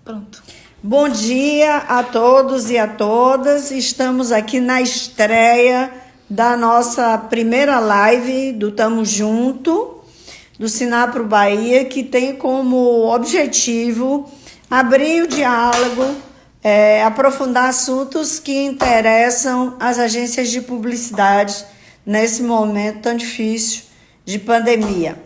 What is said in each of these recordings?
Pronto. Bom dia a todos e a todas. Estamos aqui na estreia da nossa primeira live do Tamo Junto, do Sinapro Bahia, que tem como objetivo abrir o diálogo, aprofundar assuntos que interessam as agências de publicidade nesse momento tão difícil de pandemia.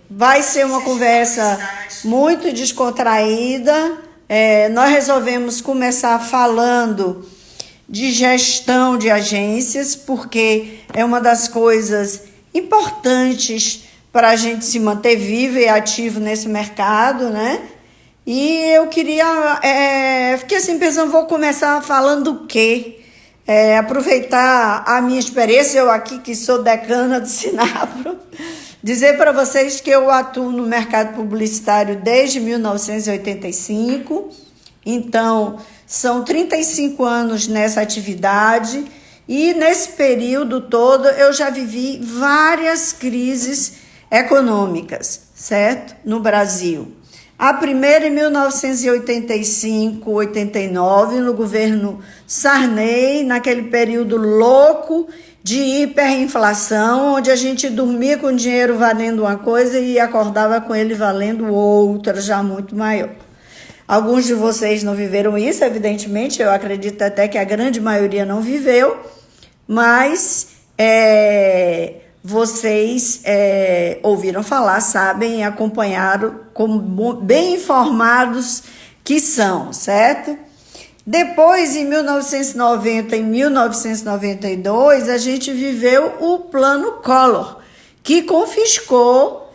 Vai ser uma conversa muito descontraída. Nós resolvemos começar falando de gestão de agências, porque é uma das coisas importantes para a gente se manter vivo e ativo nesse mercado, né? E eu fiquei assim pensando, vou começar falando do quê? Aproveitar a minha experiência, eu aqui que sou decana do Sinapro, dizer para vocês que eu atuo no mercado publicitário desde 1985, então são 35 anos nessa atividade e nesse período todo eu já vivi várias crises econômicas, certo? No Brasil. A primeira em 1985, 89, no governo Sarney, naquele período louco de hiperinflação, onde a gente dormia com o dinheiro valendo uma coisa e acordava com ele valendo outra, já muito maior. Alguns de vocês não viveram isso, evidentemente, eu acredito até que a grande maioria não viveu, mas vocês ouviram falar, sabem e acompanharam como bem informados que são, certo? Depois, em 1990 e 1992, a gente viveu o Plano Collor, que confiscou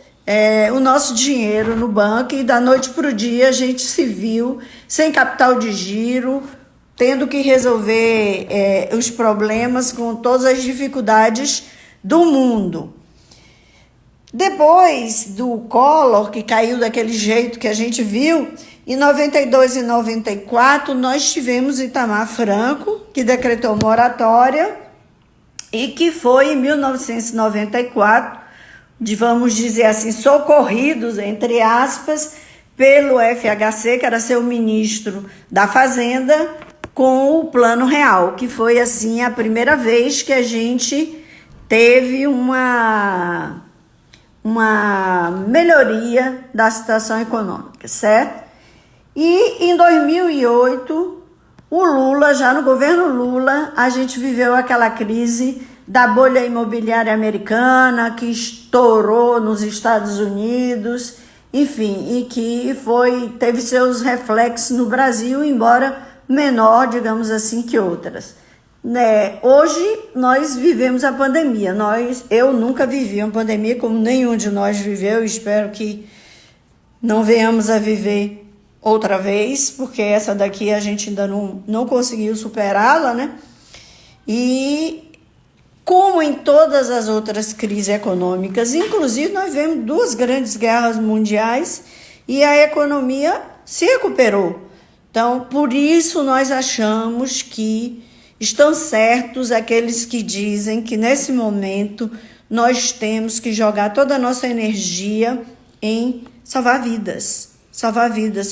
o nosso dinheiro no banco e da noite para o dia a gente se viu sem capital de giro, tendo que resolver os problemas com todas as dificuldades do mundo. Depois do Collor, que caiu daquele jeito que a gente viu, em 92 e 94 nós tivemos Itamar Franco, que decretou moratória e que foi em 1994, vamos dizer assim, socorridos, entre aspas, pelo FHC, que era seu ministro da Fazenda, com o Plano Real, que foi assim a primeira vez que a gente teve uma melhoria da situação econômica, certo? E em 2008, o Lula, já no governo Lula, a gente viveu aquela crise da bolha imobiliária americana que estourou nos Estados Unidos, enfim, e que teve seus reflexos no Brasil, embora menor, digamos assim, que outras. Hoje nós vivemos a pandemia. Eu nunca vivi uma pandemia como nenhum de nós viveu. Espero que não venhamos a viver outra vez, porque essa daqui a gente ainda não conseguiu superá-la, né? E como em todas as outras crises econômicas, inclusive nós vemos 2 grandes guerras mundiais e a economia se recuperou. Então, por isso nós achamos que estão certos aqueles que dizem que nesse momento nós temos que jogar toda a nossa energia em salvar vidas,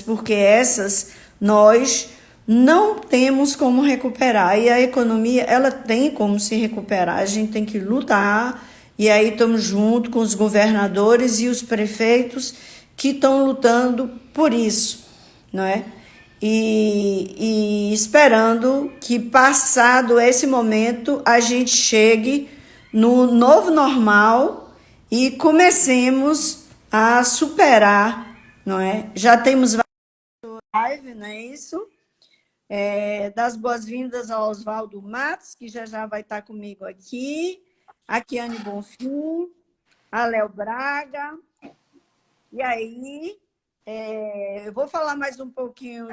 porque essas nós não temos como recuperar, e a economia ela tem como se recuperar, a gente tem que lutar, e aí estamos junto com os governadores e os prefeitos que estão lutando por isso, não é? E esperando que, passado esse momento, a gente chegue no novo normal e comecemos a superar, não é? Já temos live, não é isso? Das boas-vindas ao Oswaldo Matos, que já vai estar comigo aqui, a Kiane Bonfim, a Léo Braga, e aí... eu vou falar mais um pouquinho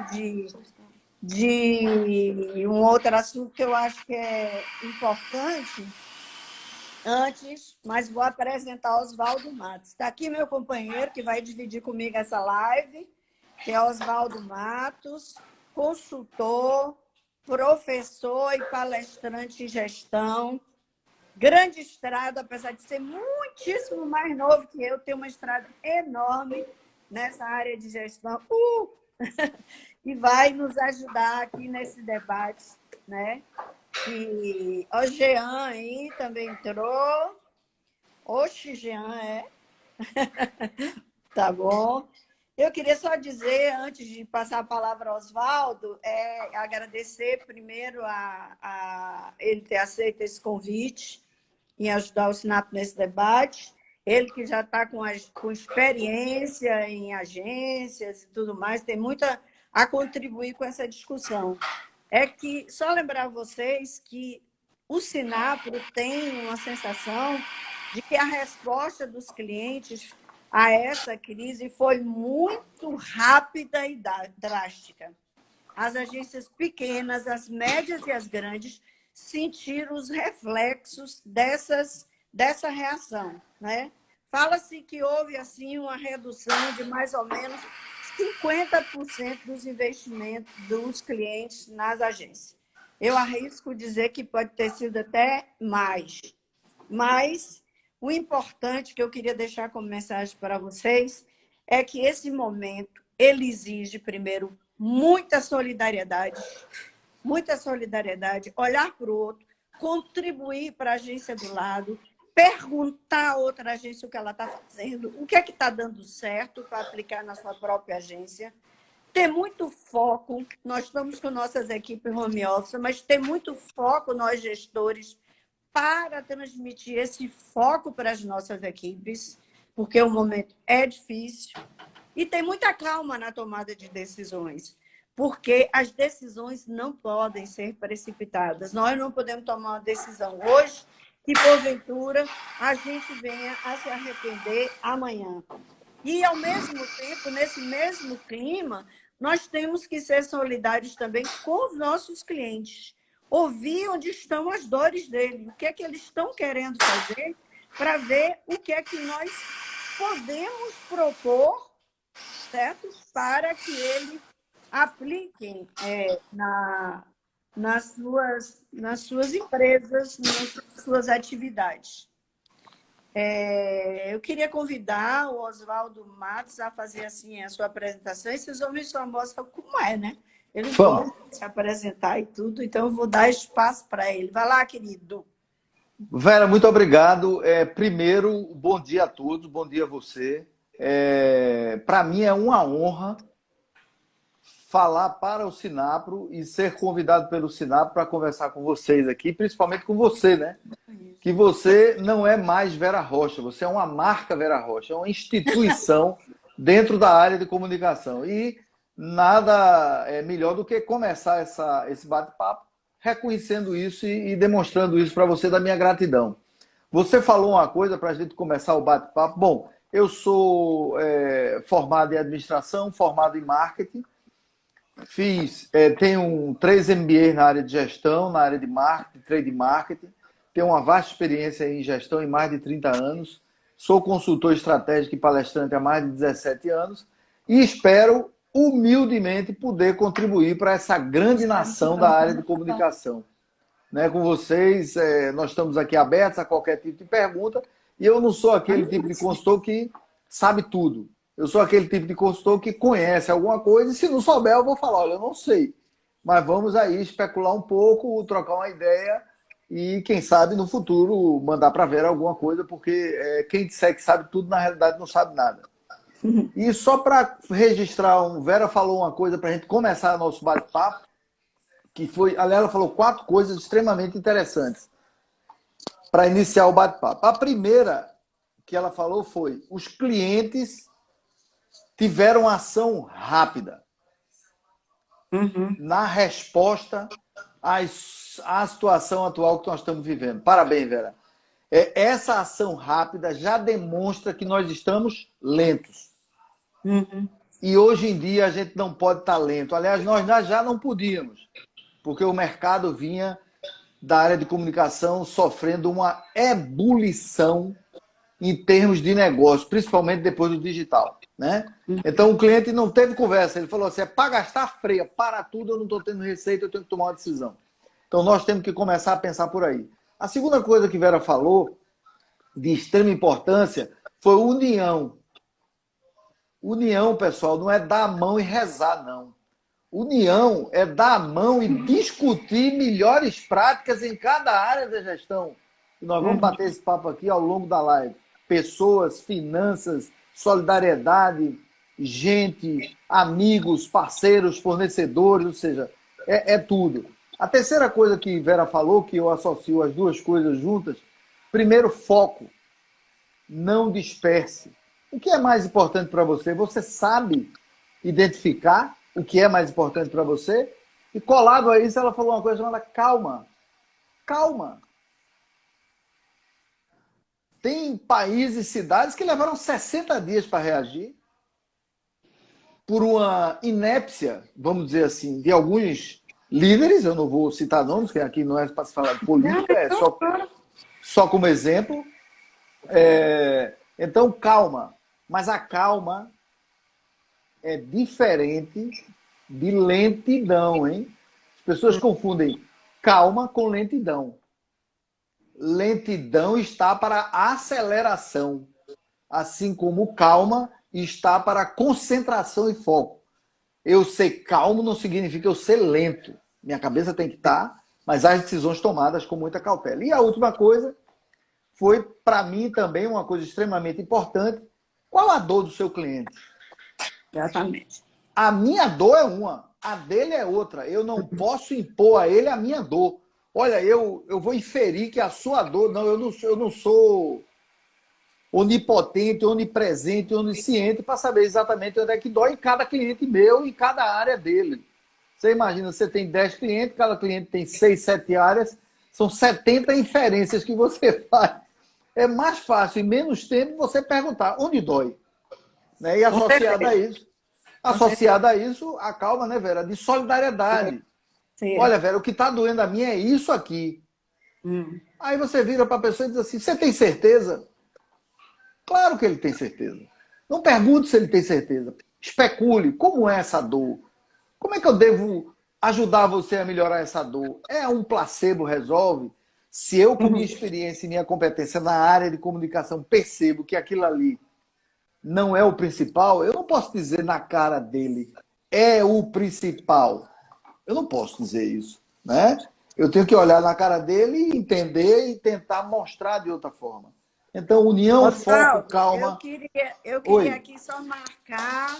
de um outro assunto que eu acho que é importante antes, mas vou apresentar Oswaldo Matos. Está aqui meu companheiro que vai dividir comigo essa live, que é Oswaldo Matos, consultor, professor e palestrante em gestão. Grande estrada, apesar de ser muitíssimo mais novo que eu, tem uma estrada enorme nessa área de gestão, e vai nos ajudar aqui nesse debate, né? E o Jean aí também entrou. Oxe, Jean, tá bom. Eu queria só dizer, antes de passar a palavra ao Oswaldo, agradecer primeiro a ele ter aceito esse convite em ajudar o SINAP nesse debate. Ele que já está com experiência em agências e tudo mais, tem muito a contribuir com essa discussão. Só lembrar vocês que o Sinapro tem uma sensação de que a resposta dos clientes a essa crise foi muito rápida e drástica. As agências pequenas, as médias e as grandes sentiram os reflexos dessa reação, né? Fala-se que houve assim uma redução de mais ou menos 50% dos investimentos dos clientes nas agências. Eu arrisco dizer que pode ter sido até mais. Mas o importante que eu queria deixar como mensagem para vocês é que esse momento ele exige, primeiro, muita solidariedade, olhar para o outro, contribuir para a agência do lado, perguntar a outra agência o que ela está fazendo, o que é que está dando certo para aplicar na sua própria agência, ter muito foco. Nós estamos com nossas equipes home office, mas ter muito foco nós gestores para transmitir esse foco para as nossas equipes, porque o momento é difícil, e tem muita calma na tomada de decisões, porque as decisões não podem ser precipitadas. Nós não podemos tomar uma decisão hoje que, porventura, a gente venha a se arrepender amanhã. E, ao mesmo tempo, nesse mesmo clima, nós temos que ser solidários também com os nossos clientes. Ouvir onde estão as dores dele, o que é que eles estão querendo fazer, para ver o que é que nós podemos propor, certo? Para que eles apliquem nas suas empresas, nas suas atividades. Eu queria convidar o Oswaldo Matos a fazer assim a sua apresentação, e vocês vão ver sua mostra como é, né? Ele vai se apresentar e tudo, então eu vou dar espaço para ele. Vai lá, querido. Vera, muito obrigado. Primeiro, bom dia a todos, bom dia a você. Para mim é uma honra falar para o Sinapro e ser convidado pelo Sinapro para conversar com vocês aqui, principalmente com você, né? Que você não é mais Vera Rocha, você é uma marca Vera Rocha, é uma instituição dentro da área de comunicação. E nada é melhor do que começar esse bate-papo reconhecendo isso e demonstrando isso para você da minha gratidão. Você falou uma coisa para a gente começar o bate-papo. Bom, eu sou formado em administração, formado em marketing, tenho 3 MBA na área de gestão, na área de marketing, trade marketing, tenho uma vasta experiência em gestão em mais de 30 anos, sou consultor estratégico e palestrante há mais de 17 anos e espero humildemente poder contribuir para essa grande nação da área de comunicação. Né, com vocês, nós estamos aqui abertos a qualquer tipo de pergunta e eu não sou aquele tipo de consultor que sabe tudo. Eu sou aquele tipo de consultor que conhece alguma coisa e se não souber eu vou falar, olha, eu não sei. Mas vamos aí especular um pouco, trocar uma ideia e quem sabe no futuro mandar para Vera alguma coisa, porque quem disser que sabe tudo na realidade não sabe nada. E só para registrar, Vera falou uma coisa para a gente começar nosso bate-papo, que foi, aliás, ela falou 4 coisas extremamente interessantes para iniciar o bate-papo. A primeira que ela falou foi: os clientes tiveram ação rápida na resposta à situação atual que nós estamos vivendo. Parabéns, Vera. Essa ação rápida já demonstra que nós estamos lentos. E hoje em dia a gente não pode estar lento. Aliás, nós já não podíamos, porque o mercado vinha da área de comunicação sofrendo uma ebulição em termos de negócio, principalmente depois do digital. Né? Então o cliente não teve conversa, ele falou assim: para gastar, freia, para tudo, eu não estou tendo receita, eu tenho que tomar uma decisão. Então nós temos que começar a pensar por aí. A segunda coisa que Vera falou, de extrema importância, foi união. União, pessoal, não é dar a mão e rezar, não. União é dar a mão e discutir melhores práticas em cada área da gestão. E nós vamos bater esse papo aqui ao longo da live. Pessoas, finanças, solidariedade, gente, amigos, parceiros, fornecedores, ou seja, é tudo. A terceira coisa que Vera falou, que eu associo as duas coisas juntas, primeiro, foco. Não disperse. O que é mais importante para você? Você sabe identificar o que é mais importante para você? E colado a isso, ela falou uma coisa chamada calma. Calma. Tem países e cidades que levaram 60 dias para reagir por uma inépcia, vamos dizer assim, de alguns líderes, eu não vou citar nomes, que aqui não é para se falar de política, é só como exemplo. Então, calma. Mas a calma é diferente de lentidão, hein? As pessoas confundem calma com lentidão. Lentidão está para aceleração, assim como calma está para concentração e foco. Eu ser calmo não significa eu ser lento. Minha cabeça tem que estar, mas as decisões tomadas com muita cautela. E a última coisa foi, para mim, também uma coisa extremamente importante. Qual a dor do seu cliente? Exatamente. A minha dor é uma, a dele é outra. Eu não posso impor a ele a minha dor. Olha, eu vou inferir que a sua dor... Não, eu não sou onipotente, onipresente, onisciente para saber exatamente onde é que dói em cada cliente meu, em cada área dele. Você imagina, você tem 10 clientes, cada cliente tem 6, 7 áreas, são 70 inferências que você faz. É mais fácil, em menos tempo, você perguntar onde dói. Né? E associada a isso, a calma, né, Vera? De solidariedade. Sim. Olha, Vera, o que está doendo a mim é isso aqui. Aí você vira para a pessoa e diz assim, você tem certeza? Claro que ele tem certeza. Não pergunte se ele tem certeza. Especule, como é essa dor? Como é que eu devo ajudar você a melhorar essa dor? É um placebo resolve? Se eu, com minha experiência e minha competência na área de comunicação, percebo que aquilo ali não é o principal, eu não posso dizer na cara dele, é o principal. Eu não posso dizer isso, né? Eu tenho que olhar na cara dele, entender e tentar mostrar de outra forma. Então, união, foco, calma. Eu queria aqui só marcar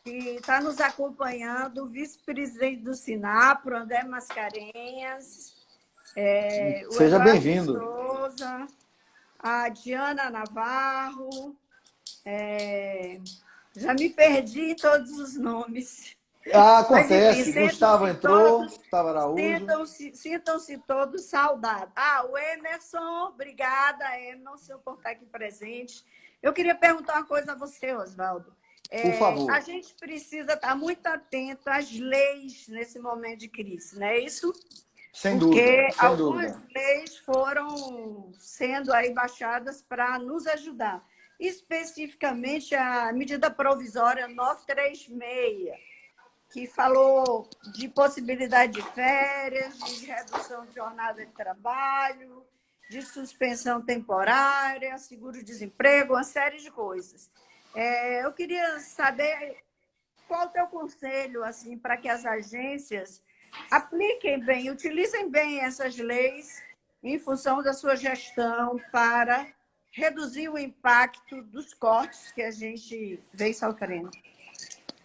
que está nos acompanhando o vice-presidente do Sinapro, André Mascarenhas, Seja bem-vindo. Souza, a Diana Navarro, já me perdi em todos os nomes. Acontece, Mas, enfim, Gustavo entrou, Gustavo Araújo. Sintam-se todos saudados. O Emerson, obrigada, Emerson, por estar aqui presente. Eu queria perguntar uma coisa a você, Oswaldo. Por favor. A gente precisa estar muito atento às leis nesse momento de crise, não é isso? Sem dúvida. Porque sem algumas dúvida. leis foram sendo aí baixadas para nos ajudar. Especificamente a medida provisória 936, que falou de possibilidade de férias, de redução de jornada de trabalho, de suspensão temporária, seguro-desemprego, uma série de coisas. Eu queria saber qual o teu conselho assim, para que as agências apliquem bem, utilizem bem essas leis em função da sua gestão para reduzir o impacto dos cortes que a gente vem sofrendo.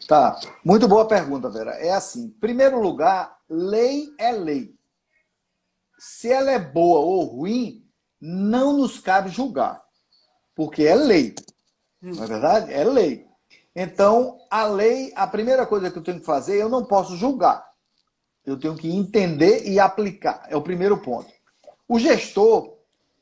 Tá, muito boa pergunta, Vera. É assim, em primeiro lugar, lei é lei. Se ela é boa ou ruim, não nos cabe julgar, porque é lei. Não é verdade? É lei. Então, a lei, a primeira coisa que eu tenho que fazer, eu não posso julgar. Eu tenho que entender e aplicar. É o primeiro ponto. O gestor,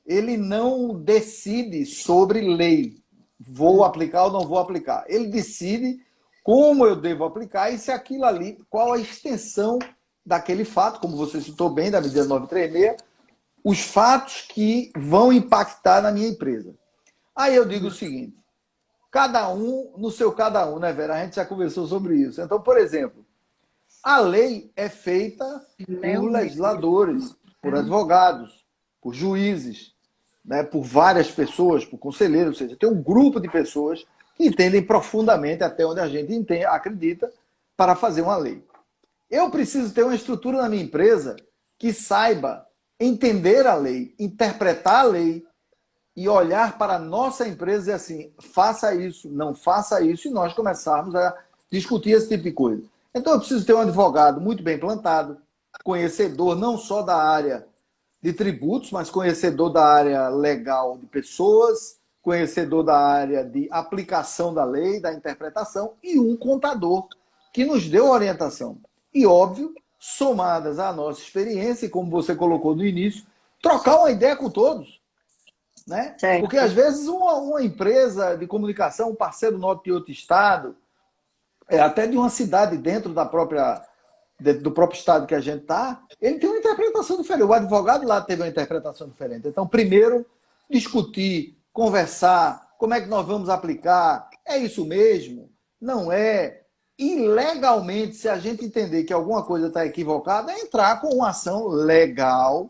ele não decide sobre lei. Vou aplicar ou não vou aplicar. Ele decide como eu devo aplicar e se aquilo ali, qual a extensão daquele fato, como você citou bem, da medida 936, os fatos que vão impactar na minha empresa. Aí eu digo o seguinte, cada um no seu cada um, né, Vera? A gente já conversou sobre isso. Então, por exemplo, a lei é feita por legisladores, por advogados, por juízes, né, por várias pessoas, por conselheiros, ou seja, tem um grupo de pessoas que entendem profundamente até onde a gente acredita para fazer uma lei. Eu preciso ter uma estrutura na minha empresa que saiba entender a lei, interpretar a lei e olhar para a nossa empresa e dizer assim, faça isso, não faça isso, e nós começarmos a discutir esse tipo de coisa. Então eu preciso ter um advogado muito bem plantado, conhecedor não só da área de tributos, mas conhecedor da área legal de pessoas, conhecedor da área de aplicação da lei, da interpretação, e um contador que nos deu orientação. E, óbvio, somadas à nossa experiência, e como você colocou no início, trocar uma ideia com todos. Né? Certo. Porque, às vezes, uma empresa de comunicação, um parceiro nosso de outro estado, até de uma cidade dentro do próprio estado que a gente está, ele tem uma interpretação diferente. O advogado lá teve uma interpretação diferente. Então, primeiro, discutir, conversar, como é que nós vamos aplicar, é isso mesmo? Não é? E legalmente, se a gente entender que alguma coisa está equivocada, é entrar com uma ação legal,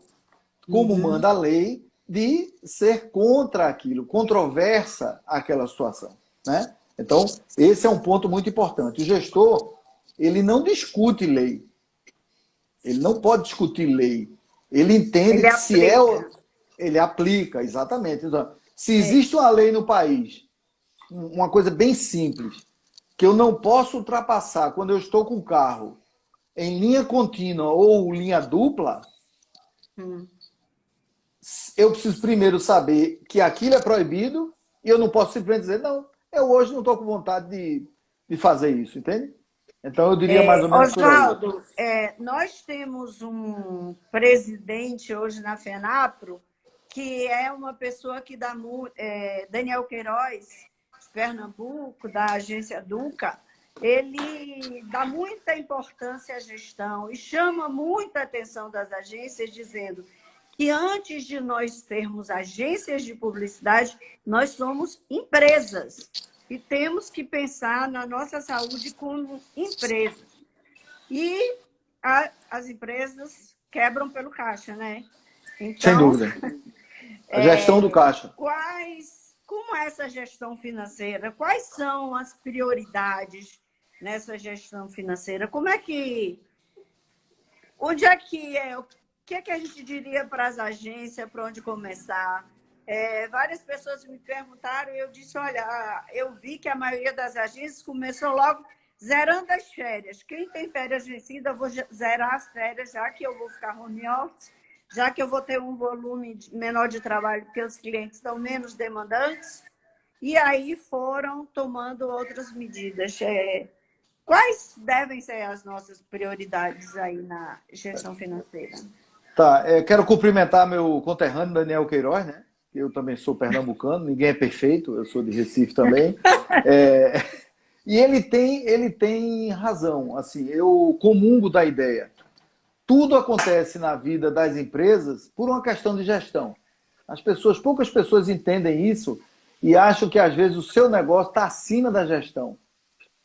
como manda a lei, de ser contra aquilo, controversa aquela situação. Né? Então, esse é um ponto muito importante. O gestor, ele não discute lei. Ele não pode discutir lei. Ele entende que se é... Ele aplica, exatamente. Então, se existe uma lei no país, uma coisa bem simples, que eu não posso ultrapassar quando eu estou com o carro em linha contínua ou linha dupla, eu preciso primeiro saber que aquilo é proibido e eu não posso simplesmente dizer, não, eu hoje não estou com vontade de fazer isso, entende? Então eu diria mais ou menos por aí. Oswaldo, nós temos um presidente hoje na FENAPRO que é uma pessoa que dá Daniel Queiroz, de Pernambuco, da agência Duca, ele dá muita importância à gestão e chama muita atenção das agências, dizendo que antes de nós sermos agências de publicidade, nós somos empresas e temos que pensar na nossa saúde como empresas. E as empresas quebram pelo caixa, né? Então, sem dúvida. A gestão do caixa. Como é essa gestão financeira? Quais são as prioridades nessa gestão financeira? Onde é que é? O que é que a gente diria para as agências, para onde começar? Várias pessoas me perguntaram e eu disse, olha, eu vi que a maioria das agências começou logo zerando as férias. Quem tem férias vencidas, eu vou zerar as férias, já que eu vou ficar home office, já que eu vou ter um volume menor de trabalho, porque os clientes estão menos demandantes, e aí foram tomando outras medidas. Quais devem ser as nossas prioridades aí na gestão financeira? Tá, quero cumprimentar meu conterrâneo Daniel Queiroz, né? Eu também sou pernambucano, ninguém é perfeito, eu sou de Recife também. E ele tem razão, assim, eu comungo da ideia. Tudo acontece na vida das empresas por uma questão de gestão. Poucas pessoas entendem isso e acham que às vezes o seu negócio está acima da gestão.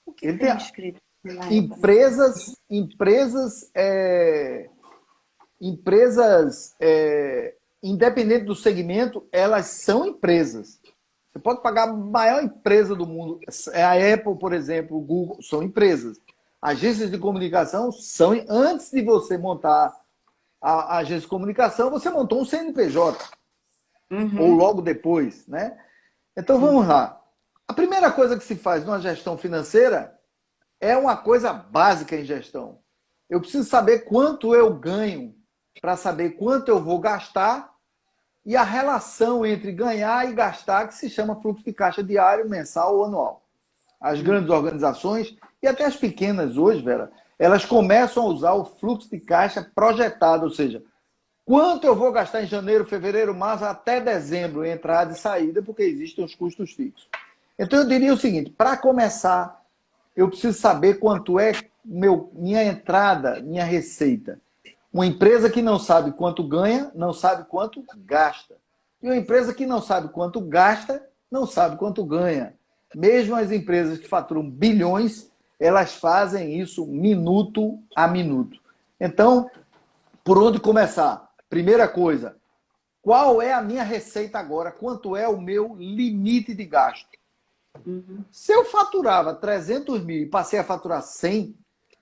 O que ele tem escrito? Empresas, independente do segmento, elas são empresas. Você pode pagar a maior empresa do mundo. A Apple, por exemplo, o Google, são empresas. Agências de comunicação são... Antes de você montar a agência de comunicação, você montou um CNPJ. Ou logo depois, né? Então, vamos lá. A primeira coisa que se faz numa gestão financeira é uma coisa básica em gestão. Eu preciso saber quanto eu ganho para saber quanto eu vou gastar e a relação entre ganhar e gastar, que se chama fluxo de caixa diário, mensal ou anual. As grandes organizações, e até as pequenas hoje, Vera, elas começam a usar o fluxo de caixa projetado, ou seja, quanto eu vou gastar em janeiro, fevereiro, março, até dezembro, entrada e saída, porque existem os custos fixos. Então eu diria o seguinte, para começar, eu preciso saber quanto é minha entrada, minha receita. Uma empresa que não sabe quanto ganha, não sabe quanto gasta. E uma empresa que não sabe quanto gasta, não sabe quanto ganha. Mesmo as empresas que faturam bilhões, elas fazem isso minuto a minuto. Então, por onde começar? Primeira coisa, qual é a minha receita agora? Quanto é o meu limite de gasto? Se eu faturava 300 mil e passei a faturar 100,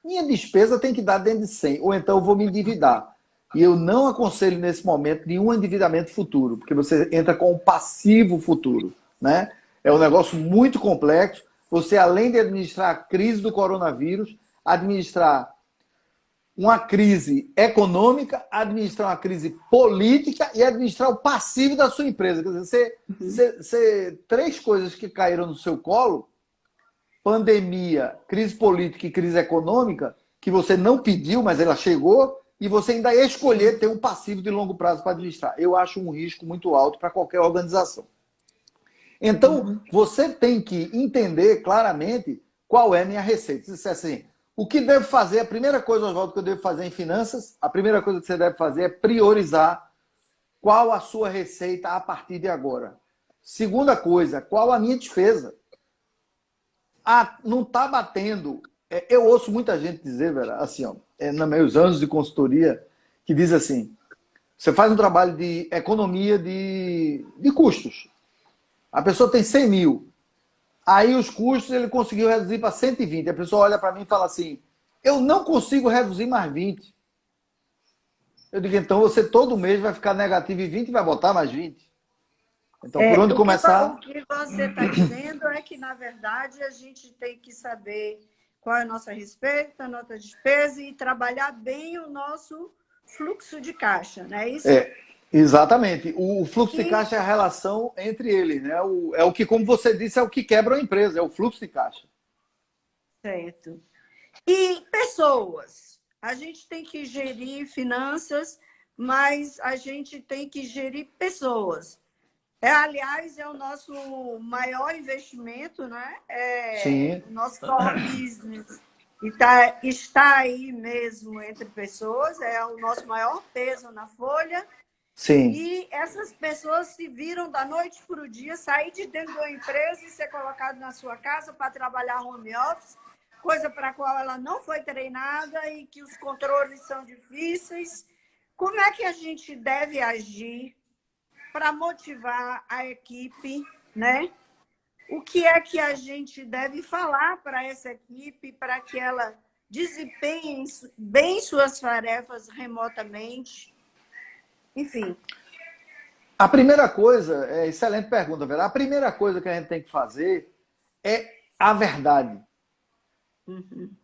minha despesa tem que dar dentro de 100, ou então eu vou me endividar. E eu não aconselho nesse momento nenhum endividamento futuro, porque você entra com um passivo futuro, né? É um negócio muito complexo. Você, além de administrar a crise do coronavírus, administrar uma crise econômica, administrar uma crise política e administrar o passivo da sua empresa. Quer dizer, três coisas que caíram no seu colo: pandemia, crise política e crise econômica, que você não pediu, mas ela chegou, e você ainda ia escolher ter um passivo de longo prazo para administrar. Eu acho um risco muito alto para qualquer organização. Então, você tem que entender claramente qual é a minha receita. Se disser assim, o que devo fazer? A primeira coisa, Oswaldo, que eu devo fazer em finanças, a primeira coisa que você deve fazer é priorizar qual a sua receita a partir de agora. Segunda coisa, qual a minha despesa? Não está batendo. Eu ouço muita gente dizer, velho, assim, ó, nos meus anos de consultoria, que diz assim, você faz um trabalho de economia de custos. A pessoa tem 100 mil. Aí os custos ele conseguiu reduzir para 120. A pessoa olha para mim e fala assim, eu não consigo reduzir mais 20. Eu digo, então você todo mês vai ficar negativo em 20 e vai botar mais 20. Então, por onde começar? O que você está dizendo é que, na verdade, a gente tem que saber qual é a nossa receita, a nossa despesa e trabalhar bem o nosso fluxo de caixa, não é isso? Exatamente. O fluxo de caixa é a relação entre eles, né? É o que, como você disse, é o que quebra a empresa, é o fluxo de caixa. Certo. E pessoas. A gente tem que gerir finanças, mas a gente tem que gerir pessoas. Aliás, é o nosso maior investimento, né? Sim. O nosso core business está aí mesmo entre pessoas, é o nosso maior peso na folha. Sim. E essas pessoas se viram da noite para o dia, sair de dentro de uma empresa e ser colocado na sua casa para trabalhar home office, coisa para a qual ela não foi treinada e que os controles são difíceis. Como é que a gente deve agir para motivar a equipe, né? O que é que a gente deve falar para essa equipe para que ela desempenhe bem suas tarefas remotamente? Enfim. A primeira coisa, excelente pergunta, Vera. A primeira coisa que a gente tem que fazer é a verdade.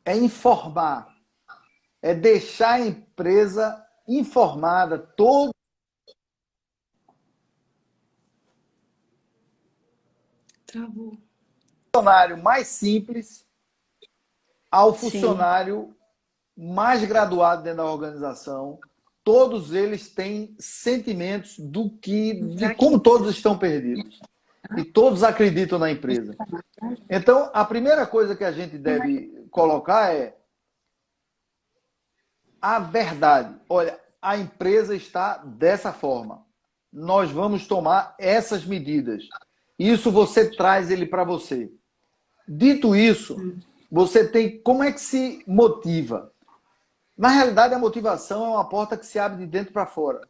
É informar. É deixar a empresa informada, todo Travou. funcionário mais simples ao funcionário mais graduado dentro da organização. Todos eles têm sentimentos de como todos estão perdidos. E todos acreditam na empresa. Então, a primeira coisa que a gente deve colocar é a verdade. Olha, a empresa está dessa forma. Nós vamos tomar essas medidas. Isso você traz ele para você. Dito isso, você tem... Como é que se motiva? Na realidade, a motivação é uma porta que se abre de dentro para fora.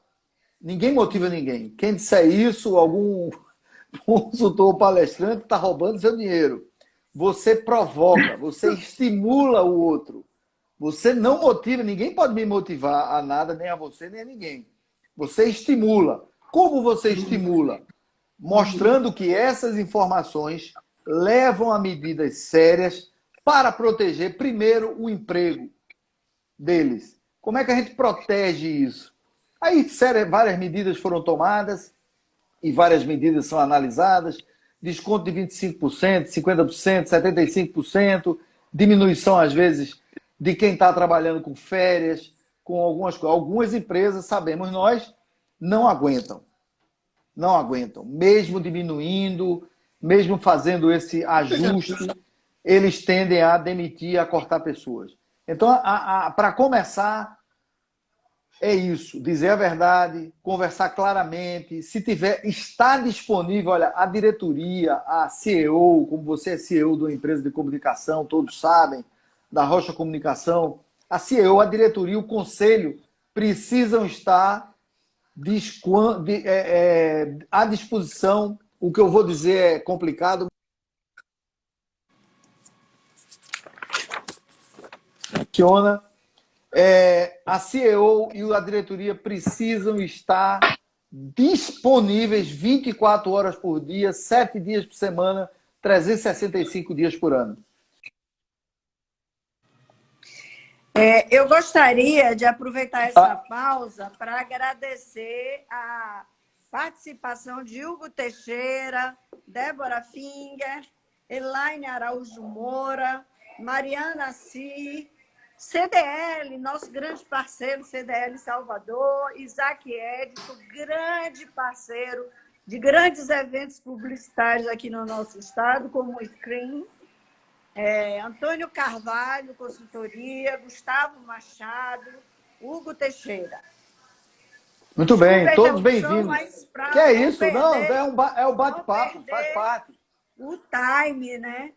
Ninguém motiva ninguém. Quem disser isso, algum consultor ou palestrante está roubando seu dinheiro. Você provoca, você estimula o outro. Você não motiva, ninguém pode me motivar a nada, nem a você, nem a ninguém. Você estimula. Como você estimula? Mostrando que essas informações levam a medidas sérias para proteger, primeiro, o emprego deles. Como é que a gente protege isso? Aí várias medidas foram tomadas e várias medidas são analisadas. Desconto de 25%, 50%, 75%, diminuição, às vezes, de quem está trabalhando com férias, com algumas empresas, sabemos nós, não aguentam. Não aguentam. Mesmo diminuindo, mesmo fazendo esse ajuste, eles tendem a demitir, a cortar pessoas. Então, para começar, é isso. Dizer a verdade, conversar claramente. Se tiver, está disponível, olha, a diretoria, a CEO, como você é CEO de uma empresa de comunicação, todos sabem, da Rocha Comunicação, a CEO, a diretoria, o conselho precisam estar à disposição. O que eu vou dizer é complicado, funciona. A CEO e a diretoria precisam estar disponíveis 24 horas por dia, 7 dias por semana, 365 dias por ano. Eu gostaria de aproveitar essa pausa para agradecer a participação de Hugo Teixeira, Débora Finger, Elaine Araújo Moura, Mariana Si, CDL, nosso grande parceiro, CDL Salvador, Isaac Edito, grande parceiro de grandes eventos publicitários aqui no nosso estado, como o Screen, Antônio Carvalho, consultoria, Gustavo Machado, Hugo Teixeira. Muito bem, todos bem-vindos. Que é isso? Não, é o bate-papo, faz parte. O time, né?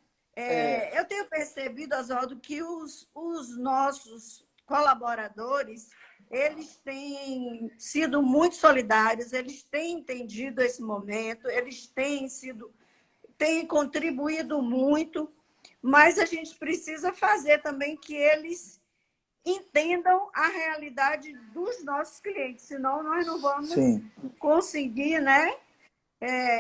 Eu tenho percebido, Oswaldo, que os nossos colaboradores, eles têm sido muito solidários, eles têm entendido esse momento, eles têm contribuído muito, mas a gente precisa fazer também que eles entendam a realidade dos nossos clientes, senão nós não vamos conseguir, né,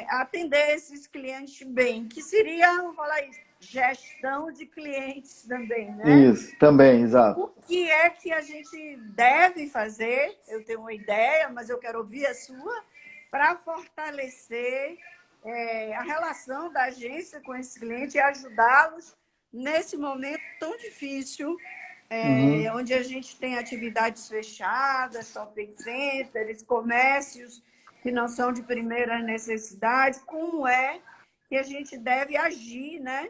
atender esses clientes bem, que seria, vamos falar isso, gestão de clientes também, né? Isso, também, exato. O que é que a gente deve fazer? Eu tenho uma ideia, mas eu quero ouvir a sua, para fortalecer a relação da agência com esse cliente e ajudá-los nesse momento tão difícil, onde a gente tem atividades fechadas, shopping centers, comércios que não são de primeira necessidade. Como é que a gente deve agir, né,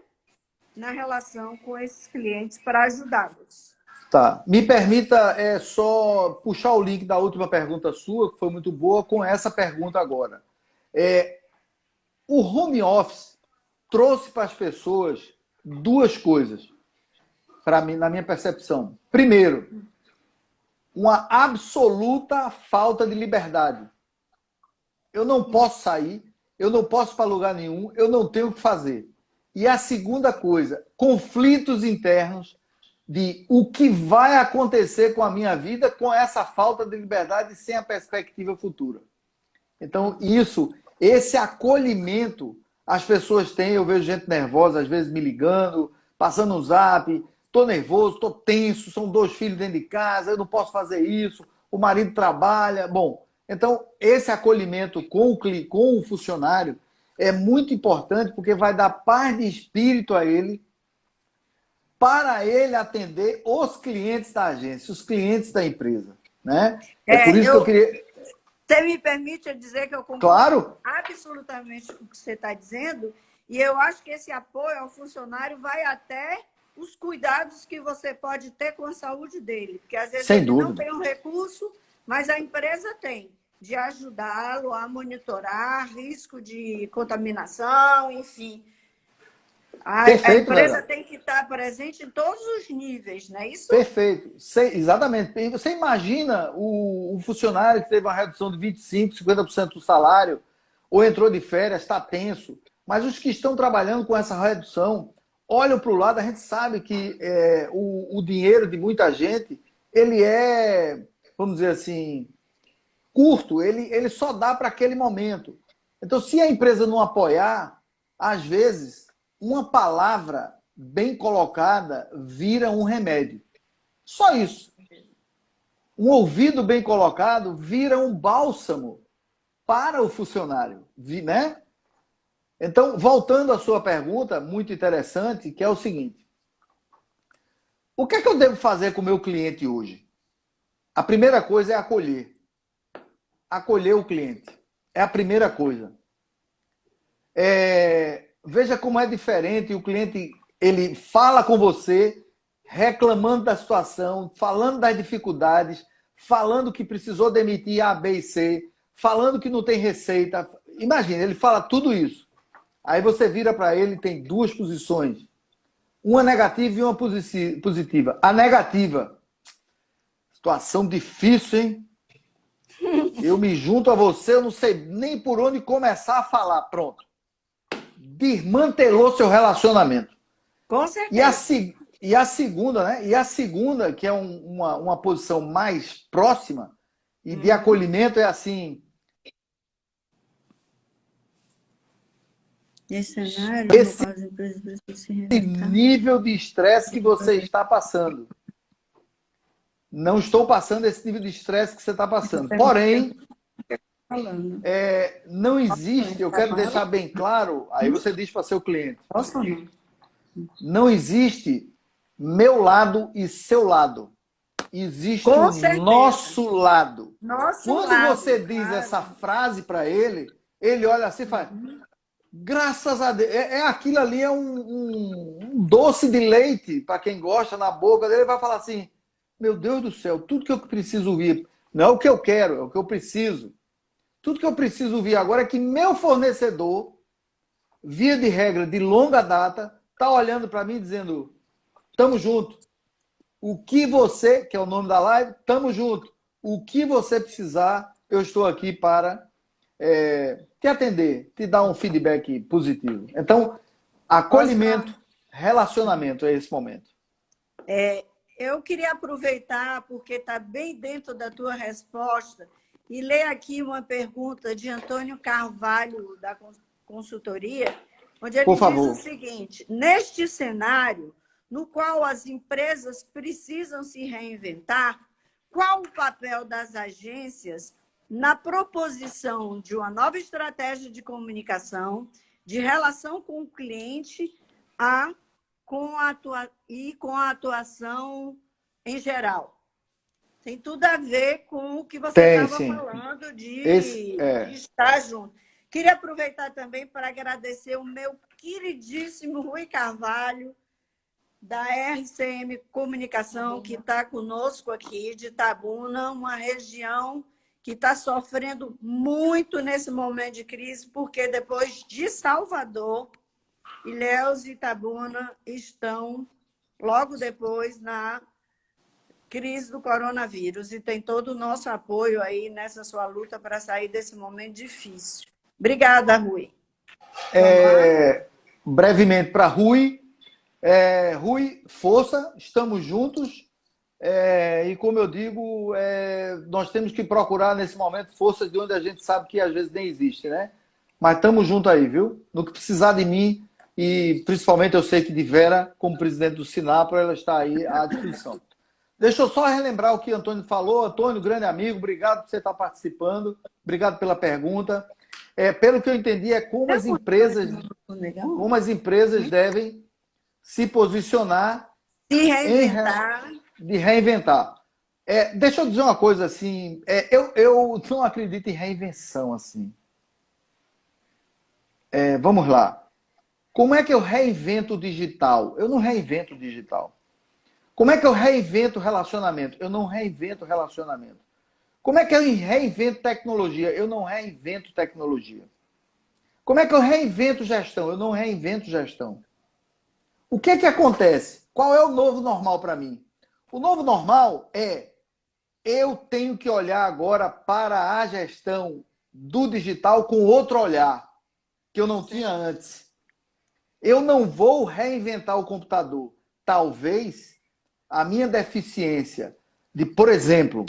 na relação com esses clientes para ajudá-los? Tá. Me permita só puxar o link da última pergunta sua, que foi muito boa, com essa pergunta agora. O home office trouxe para as pessoas duas coisas, para mim, na minha percepção. Primeiro, uma absoluta falta de liberdade. Eu não posso sair, eu não posso ir para lugar nenhum, eu não tenho o que fazer. E a segunda coisa, conflitos internos de o que vai acontecer com a minha vida com essa falta de liberdade sem a perspectiva futura. Então, esse acolhimento as pessoas têm. Eu vejo gente nervosa, às vezes me ligando, passando um zap, estou nervoso, estou tenso, são 2 filhos dentro de casa, eu não posso fazer isso, o marido trabalha. Bom, então, esse acolhimento com o funcionário é muito importante, porque vai dar paz de espírito a ele, para ele atender os clientes da agência, os clientes da empresa, né? Por isso que eu queria... Você me permite dizer que eu concordo Claro. absolutamente com o que você está dizendo, e eu acho que esse apoio ao funcionário vai até os cuidados que você pode ter com a saúde dele, porque às vezes ele não tem um recurso, mas a empresa tem, de ajudá-lo a monitorar risco de contaminação, enfim. A empresa tem que estar presente em todos os níveis, não é isso? Perfeito. Exatamente. E você imagina o funcionário que teve uma redução de 25%, 50% do salário, ou entrou de férias, está tenso. Mas os que estão trabalhando com essa redução, olham para o lado, a gente sabe que o dinheiro de muita gente, ele vamos dizer assim, curto, ele só dá para aquele momento. Então, se a empresa não apoiar, às vezes, uma palavra bem colocada vira um remédio. Só isso. Um ouvido bem colocado vira um bálsamo para o funcionário, né? Então, voltando à sua pergunta, muito interessante, que é o seguinte. O que é que eu devo fazer com o meu cliente hoje? A primeira coisa é acolher. Acolher o cliente. É a primeira coisa. Veja como é diferente. O cliente, ele fala com você, reclamando da situação, falando das dificuldades, falando que precisou demitir A, B e C, falando que não tem receita. Imagina, ele fala tudo isso. Aí você vira para ele, tem 2 posições. Uma negativa e uma positiva. A negativa. Situação difícil, hein? Eu me junto a você, eu não sei nem por onde começar a falar. Pronto. Desmantelou seu relacionamento. Com certeza. E a segunda, né? E a segunda, que é uma posição mais próxima e de acolhimento, é assim. Nesse cenário, Esse as empresas precisam se reinventar. nível de estresse que você está passando. Não estou passando esse nível de estresse que você está passando. Porém, não existe, eu quero deixar bem claro, aí você diz para seu cliente, não existe meu lado e seu lado. Existe Com o certeza. nosso lado. Nosso Quando lado, você diz claro. essa frase para ele olha assim e faz, graças a Deus, aquilo ali é um doce de leite para quem gosta na boca dele, ele vai falar assim, meu Deus do céu, tudo que eu preciso ouvir, não é o que eu quero, é o que eu preciso. Tudo que eu preciso ouvir agora é que meu fornecedor, via de regra de longa data, está olhando para mim dizendo, tamo junto. O que você, que é o nome da live, tamo junto. O que você precisar, eu estou aqui para te atender, te dar um feedback positivo. Então, acolhimento, relacionamento é esse momento. Eu queria aproveitar, porque está bem dentro da tua resposta, e ler aqui uma pergunta de Antônio Carvalho, da consultoria, onde ele Por diz favor. o seguinte: neste cenário, no qual as empresas precisam se reinventar, qual o papel das agências na proposição de uma nova estratégia de comunicação, de relação com o cliente com a atuação em geral? Tem tudo a ver com o que você estava falando de estar junto. Queria aproveitar também para agradecer o meu queridíssimo Rui Carvalho, da RCM Comunicação, que está conosco aqui de Itabuna, uma região que está sofrendo muito nesse momento de crise, porque depois de Salvador, Ilhéus e Itabuna estão logo depois na crise do coronavírus, e tem todo o nosso apoio aí nessa sua luta para sair desse momento difícil. Obrigada, Rui. Brevemente para Rui. Rui, força, estamos juntos. E como eu digo, nós temos que procurar nesse momento forças de onde a gente sabe que às vezes nem existe, né? Mas estamos juntos aí, viu? No que precisar de mim, e principalmente eu sei que de Vera, como presidente do Sinapro, ela está aí à disposição. Deixa eu só relembrar o que o Antônio falou. Antônio, grande amigo, obrigado por você estar participando. Obrigado pela pergunta. Pelo que eu entendi, como as empresas devem se posicionar de reinventar. Deixa eu dizer uma coisa assim, eu não acredito em reinvenção assim. Vamos lá. Como é que eu reinvento o digital? Eu não reinvento o digital. Como é que eu reinvento relacionamento? Eu não reinvento relacionamento. Como é que eu reinvento tecnologia? Eu não reinvento tecnologia. Como é que eu reinvento gestão? Eu não reinvento gestão. O que acontece? Qual é o novo normal para mim? O novo normal eu tenho que olhar agora para a gestão do digital com outro olhar, que eu não tinha antes. Eu não vou reinventar o computador. Talvez a minha deficiência de, por exemplo,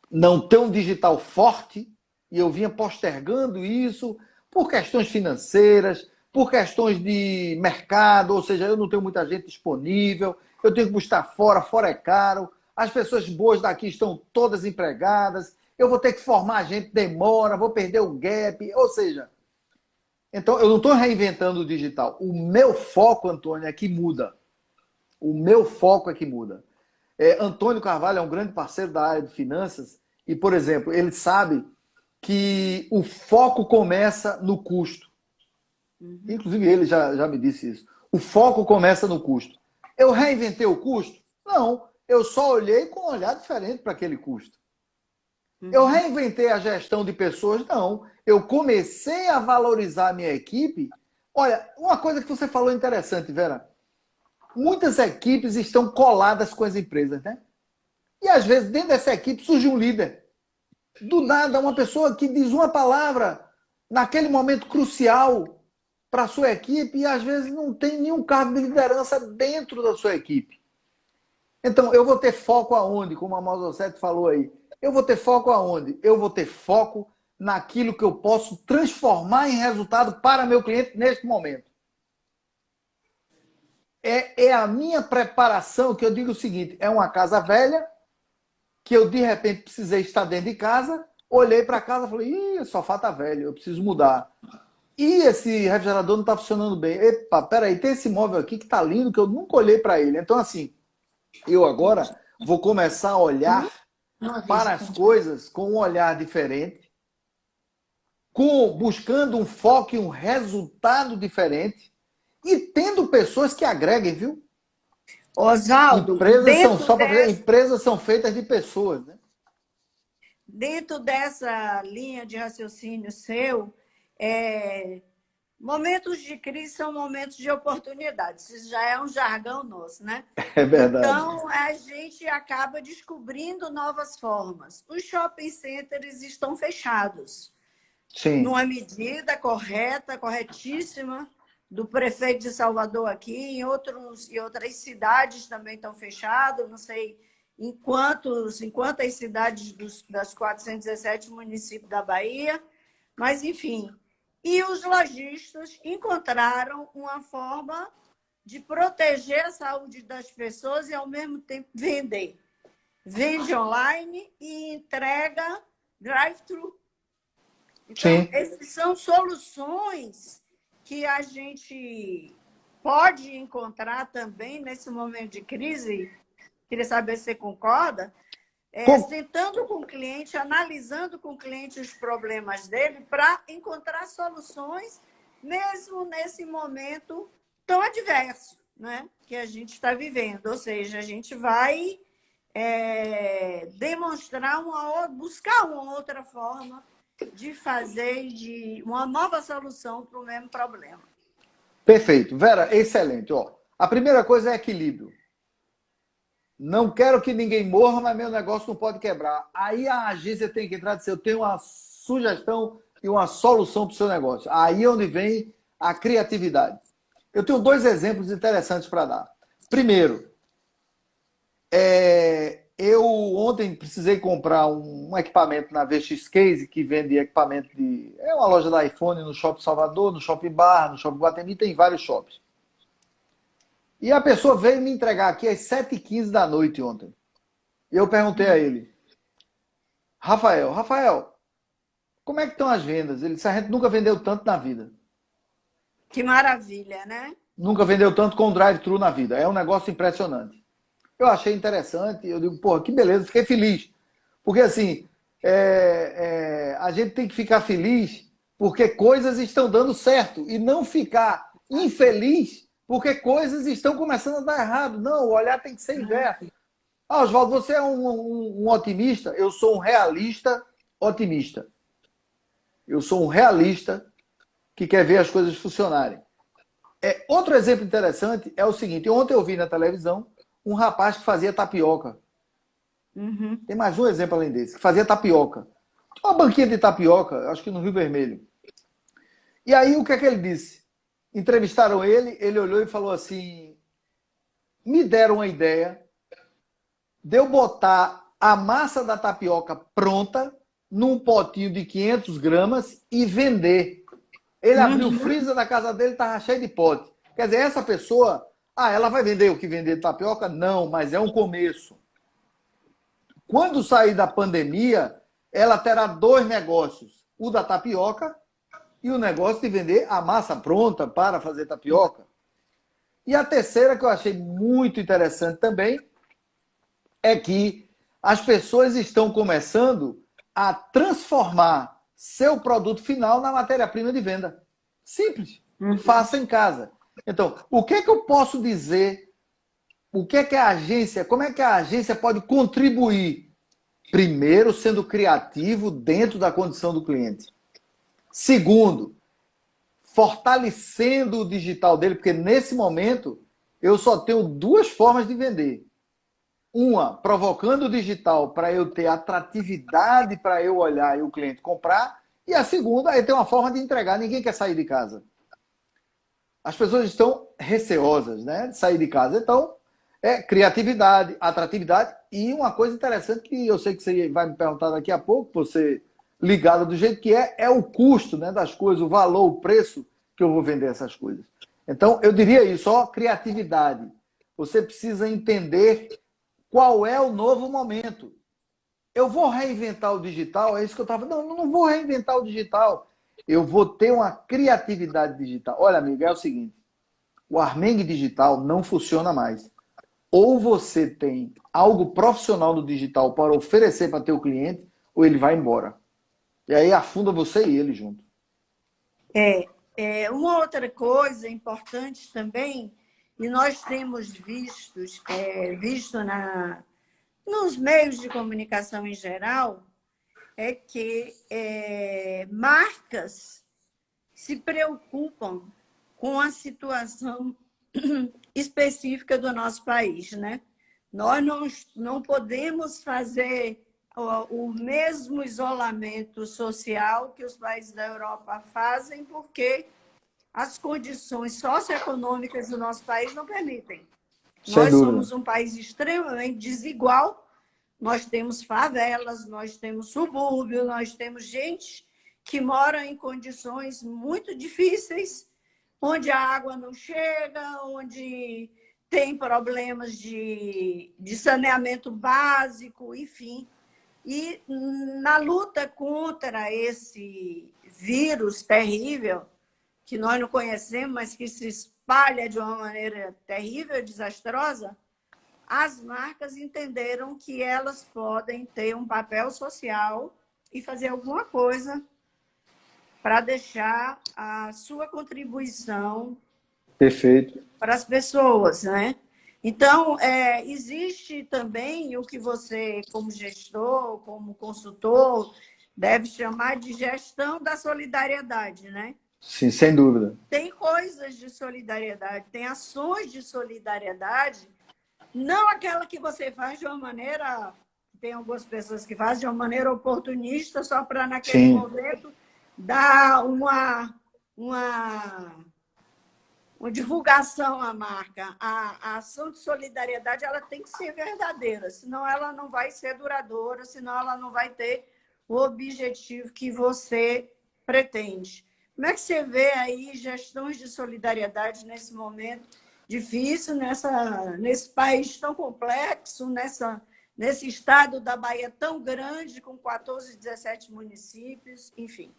não ter um digital forte, e eu vinha postergando isso por questões financeiras, por questões de mercado, ou seja, eu não tenho muita gente disponível, eu tenho que buscar fora é caro, as pessoas boas daqui estão todas empregadas, eu vou ter que formar gente, demora, vou perder o gap, ou seja, então eu não estou reinventando o digital. O meu foco, Antônio, é que muda. O meu foco é que muda. Antônio Carvalho é um grande parceiro da área de finanças e, por exemplo, ele sabe que o foco começa no custo. Inclusive, ele já me disse isso. O foco começa no custo. Eu reinventei o custo? Não. Eu só olhei com um olhar diferente para aquele custo. Eu reinventei a gestão de pessoas? Não. Eu comecei a valorizar a minha equipe. Olha, uma coisa que você falou interessante, Vera. Muitas equipes estão coladas com as empresas, né? E às vezes dentro dessa equipe surge um líder. Do nada, uma pessoa que diz uma palavra naquele momento crucial para a sua equipe e às vezes não tem nenhum cargo de liderança dentro da sua equipe. Então, eu vou ter foco aonde? Como a Mososete falou aí. Eu vou ter foco aonde? Eu vou ter foco naquilo que eu posso transformar em resultado para meu cliente neste momento. É a minha preparação que eu digo o seguinte, é uma casa velha, que eu de repente precisei estar dentro de casa, olhei para casa e falei, ih, o sofá tá velho, eu preciso mudar. E esse refrigerador não está funcionando bem. Epa, peraí, tem esse móvel aqui que tá lindo, que eu nunca olhei para ele. Então, assim, eu agora vou começar a olhar para as coisas com um olhar diferente, buscando um foco e um resultado diferente e tendo pessoas que agreguem, viu? Oswaldo, Empresas são feitas de pessoas, né? dentro dessa linha de raciocínio seu, momentos de crise são momentos de oportunidade. Isso já é um jargão nosso, né? É verdade. Então, a gente acaba descobrindo novas formas. Os shopping centers estão fechados. Sim. Numa medida correta, corretíssima, do prefeito de Salvador aqui, em outras cidades também estão fechados, não sei em quantas cidades das 417 municípios da Bahia, mas enfim. E os lojistas encontraram uma forma de proteger a saúde das pessoas e, ao mesmo tempo, vender. Vende online e entrega drive-thru. Então, essas são soluções que a gente pode encontrar também nesse momento de crise. Queria saber se você concorda. Sentando com o cliente, analisando com o cliente os problemas dele para encontrar soluções, mesmo nesse momento tão adverso, né, que a gente está vivendo. Ou seja, a gente vai buscar uma outra forma de fazer uma nova solução para o mesmo problema. Perfeito. Vera, excelente. Ó, a primeira coisa é equilíbrio. Não quero que ninguém morra, mas meu negócio não pode quebrar. Aí a agência tem que entrar e dizer, eu tenho uma sugestão e uma solução para o seu negócio. Aí é onde vem a criatividade. Eu tenho 2 exemplos interessantes para dar. Primeiro, eu ontem precisei comprar um equipamento na VX Case, que vende equipamento de... É uma loja da iPhone no Shopping Salvador, no Shopping Barra, no Shopping Guatemi, tem vários shoppings. E a pessoa veio me entregar aqui às 7h15 da noite ontem. E eu perguntei a ele, Rafael, como é que estão as vendas? Ele disse, a gente nunca vendeu tanto na vida. Que maravilha, né? Nunca vendeu tanto com drive-thru na vida. É um negócio impressionante. Eu achei interessante, eu digo, porra, que beleza, fiquei feliz. Porque assim, a gente tem que ficar feliz porque coisas estão dando certo e não ficar infeliz porque coisas estão começando a dar errado. Não, o olhar tem que ser inverso. Ah, Oswaldo, você é um otimista? Eu sou um realista otimista. Eu sou um realista que quer ver as coisas funcionarem. Outro exemplo interessante é o seguinte, ontem eu vi na televisão um rapaz que fazia tapioca. Uhum. Tem mais um exemplo além desse, que fazia tapioca. Tinha uma banquinha de tapioca, acho que no Rio Vermelho. E aí, o que é que ele disse? Entrevistaram ele, ele olhou e falou assim, me deram uma ideia de eu botar a massa da tapioca pronta num potinho de 500 gramas e vender. Ele abriu o freezer da casa dele, estava cheio de pote. Quer dizer, essa pessoa... ela vai vender o que vender tapioca? Não, mas é um começo. Quando sair da pandemia, ela terá 2 negócios. O da tapioca e o negócio de vender a massa pronta para fazer tapioca. E a terceira, que eu achei muito interessante também, é que as pessoas estão começando a transformar seu produto final na matéria-prima de venda. Simples. Faça em casa. Então, o que é que eu posso dizer? O que é que a agência, como é que a agência pode contribuir? Primeiro, sendo criativo dentro da condição do cliente. Segundo, fortalecendo o digital dele, porque nesse momento eu só tenho 2 formas de vender. Uma, provocando o digital para eu ter atratividade para eu olhar e o cliente comprar. E a segunda, aí tem uma forma de entregar. Ninguém quer sair de casa. As pessoas estão receosas, né, de sair de casa. Então, É criatividade, atratividade e uma coisa interessante que eu sei que você vai me perguntar daqui a pouco, você ligado do jeito que é o custo, né, das coisas, o valor, o preço que eu vou vender essas coisas. Então, eu diria isso, ó, criatividade. Você precisa entender qual é o novo momento. Eu vou reinventar o digital, é isso que eu estava... Não vou reinventar o digital. Eu vou ter uma criatividade digital. Olha, amigo, é o seguinte, o Armengue digital não funciona mais. Ou você tem algo profissional no digital para oferecer para teu cliente, ou ele vai embora. E aí afunda você e ele junto. Uma outra coisa importante também, e nós temos visto nos meios de comunicação em geral, é que marcas se preocupam com a situação específica do nosso país, né? Nós não podemos fazer o mesmo isolamento social que os países da Europa fazem, porque as condições socioeconômicas do nosso país não permitem. Sem Nós dúvida. somos um país extremamente desigual, nós temos favelas, nós temos subúrbio, nós temos gente que mora em condições muito difíceis, onde a água não chega, onde tem problemas de saneamento básico, enfim. E na luta contra esse vírus terrível, que nós não conhecemos, mas que se espalha de uma maneira terrível e desastrosa, as marcas entenderam que elas podem ter um papel social e fazer alguma coisa para deixar a sua contribuição Perfeito. para as pessoas, né? Então, existe também o que você, como gestor, como consultor, deve chamar de gestão da solidariedade, né? Sim, sem dúvida. Tem coisas de solidariedade, tem ações de solidariedade, não aquela que você faz de uma maneira... Tem algumas pessoas que fazem de uma maneira oportunista, só para, naquele Sim. momento, dar uma divulgação à marca. A ação de solidariedade ela tem que ser verdadeira, senão ela não vai ser duradoura, senão ela não vai ter o objetivo que você pretende. Como é que você vê aí gestões de solidariedade nesse momento difícil, nesse país tão complexo, nesse estado da Bahia tão grande, com 14, 17 municípios, enfim?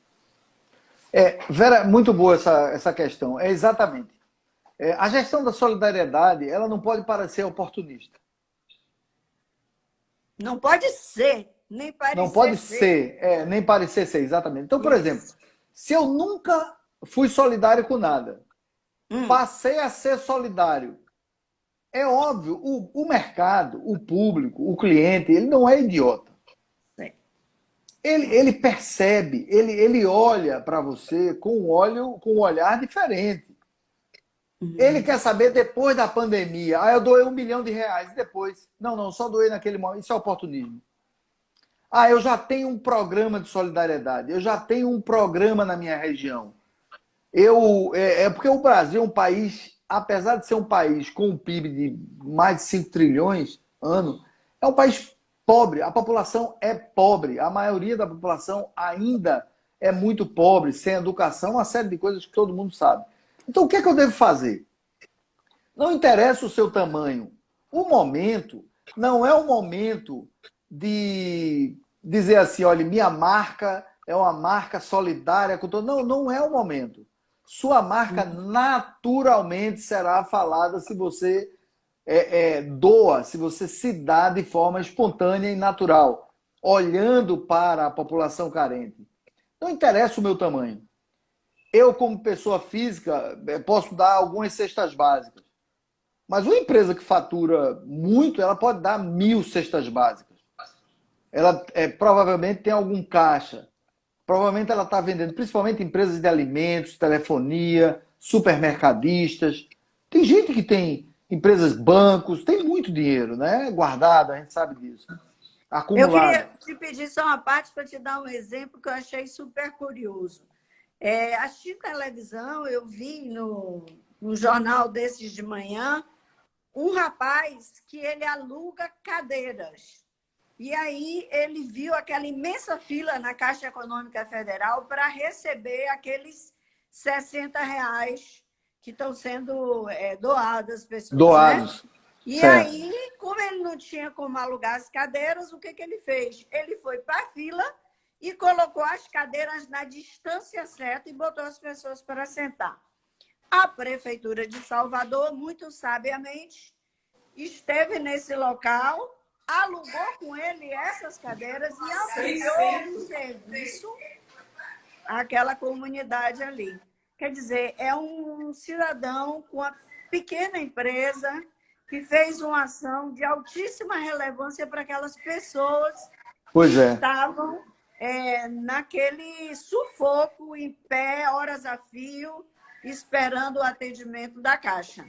Vera, muito boa essa questão. É exatamente. A gestão da solidariedade, ela não pode parecer oportunista. Não pode ser, nem Não parecer pode ser. ser, nem parecer ser, exatamente. Então, por exemplo, Isso. se eu nunca fui solidário com nada, passei a ser solidário, é óbvio, o mercado, o público, o cliente, ele não é idiota. Sim. Ele percebe, ele olha para você com um olhar diferente. Ele quer saber depois da pandemia. Eu doei R$1 milhão e depois. Não, só doei naquele momento. Isso é oportunismo. Eu já tenho um programa de solidariedade. Eu já tenho um programa na minha região. Porque o Brasil é um país, apesar de ser um país com um PIB de mais de 5 trilhões ano, é um país pobre. A população é pobre. A maioria da população ainda é muito pobre, sem educação, uma série de coisas que todo mundo sabe. Então, o que é que eu devo fazer? Não interessa o seu tamanho. O momento não é o momento de dizer assim, olha, minha marca é uma marca solidária com todo... Não é o momento. Sua marca naturalmente será falada se você doa, se você se dá de forma espontânea e natural, olhando para a população carente. Não interessa o meu tamanho. Eu, como pessoa física, posso dar algumas cestas básicas. Mas uma empresa que fatura muito, ela pode dar 1.000 cestas básicas. Ela provavelmente tem algum caixa. Provavelmente ela está vendendo, principalmente empresas de alimentos, telefonia, supermercadistas. Tem gente que tem empresas, bancos, tem muito dinheiro, né? Guardado, a gente sabe disso. Eu Acumulado. queria te pedir só uma parte para te dar um exemplo que eu achei super curioso. Assisti televisão, eu vi no jornal desses de manhã um rapaz que ele aluga cadeiras. E aí ele viu aquela imensa fila na Caixa Econômica Federal para receber aqueles R$ 60 que estão sendo doados às pessoas, né? Doados. E Certo. aí, como ele não tinha como alugar as cadeiras, o que ele fez? Ele foi para a fila e colocou as cadeiras na distância certa e botou as pessoas para sentar. A Prefeitura de Salvador, muito sabiamente, esteve nesse local, alugou com ele essas cadeiras e ampliou o serviço àquela comunidade ali. Quer dizer, é um cidadão com uma pequena empresa que fez uma ação de altíssima relevância para aquelas pessoas Pois que é. estavam naquele sufoco, em pé, horas a fio, esperando o atendimento da Caixa.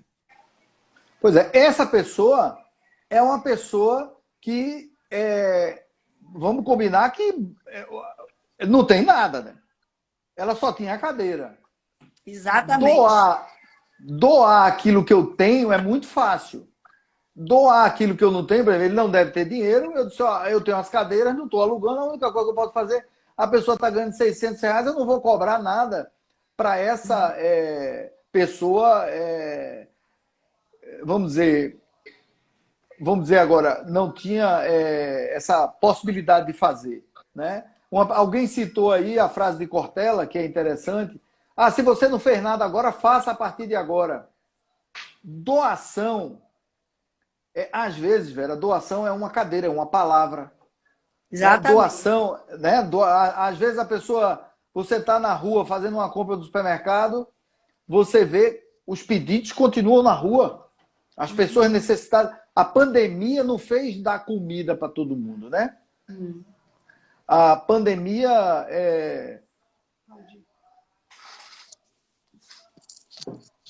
Pois é, essa pessoa é uma pessoa que, vamos combinar que não tem nada, né? Ela só tinha a cadeira. Exatamente. Doar aquilo que eu tenho é muito fácil. Doar aquilo que eu não tenho, por exemplo, ele não deve ter dinheiro, eu disse, ó, eu tenho as cadeiras, não estou alugando, a única coisa que eu posso fazer, a pessoa está ganhando R$ 600, eu não vou cobrar nada para essa pessoa, vamos dizer agora, não tinha essa possibilidade de fazer, né? Alguém citou aí a frase de Cortella, que é interessante. Ah, se você não fez nada agora, faça a partir de agora. Doação, às vezes, Vera, doação é uma cadeira, é uma palavra. Exatamente. Doação, né? Às vezes a pessoa, você está na rua fazendo uma compra do supermercado, você vê os pedidos continuam na rua. As pessoas necessitadas. A pandemia não fez dar comida para todo mundo, né? A pandemia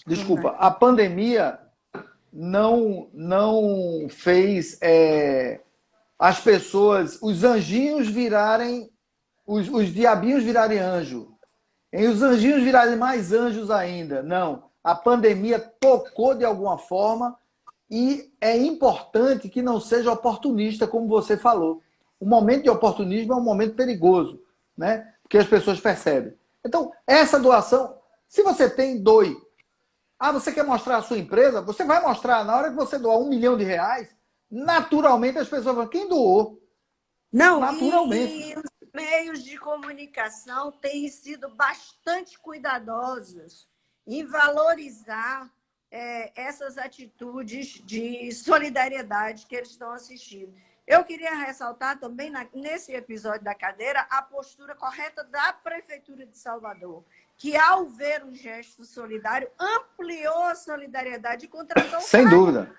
Desculpa, a pandemia não fez as pessoas, os anjinhos virarem, os diabinhos virarem anjo. E os anjinhos virarem mais anjos ainda. Não. A pandemia tocou de alguma forma e é importante que não seja oportunista, como você falou. O momento de oportunismo é um momento perigoso, né? Porque as pessoas percebem. Então, essa doação, se você tem, doe. Ah, você quer mostrar a sua empresa? Você vai mostrar, na hora que você doar R$ 1.000.000, naturalmente as pessoas vão, quem doou? Não, naturalmente. E os meios de comunicação têm sido bastante cuidadosos em valorizar essas atitudes de solidariedade que eles estão assistindo. Eu queria ressaltar também, nesse episódio da cadeira, a postura correta da Prefeitura de Salvador, que, ao ver o gesto solidário, ampliou a solidariedade e contratou Sem dúvida.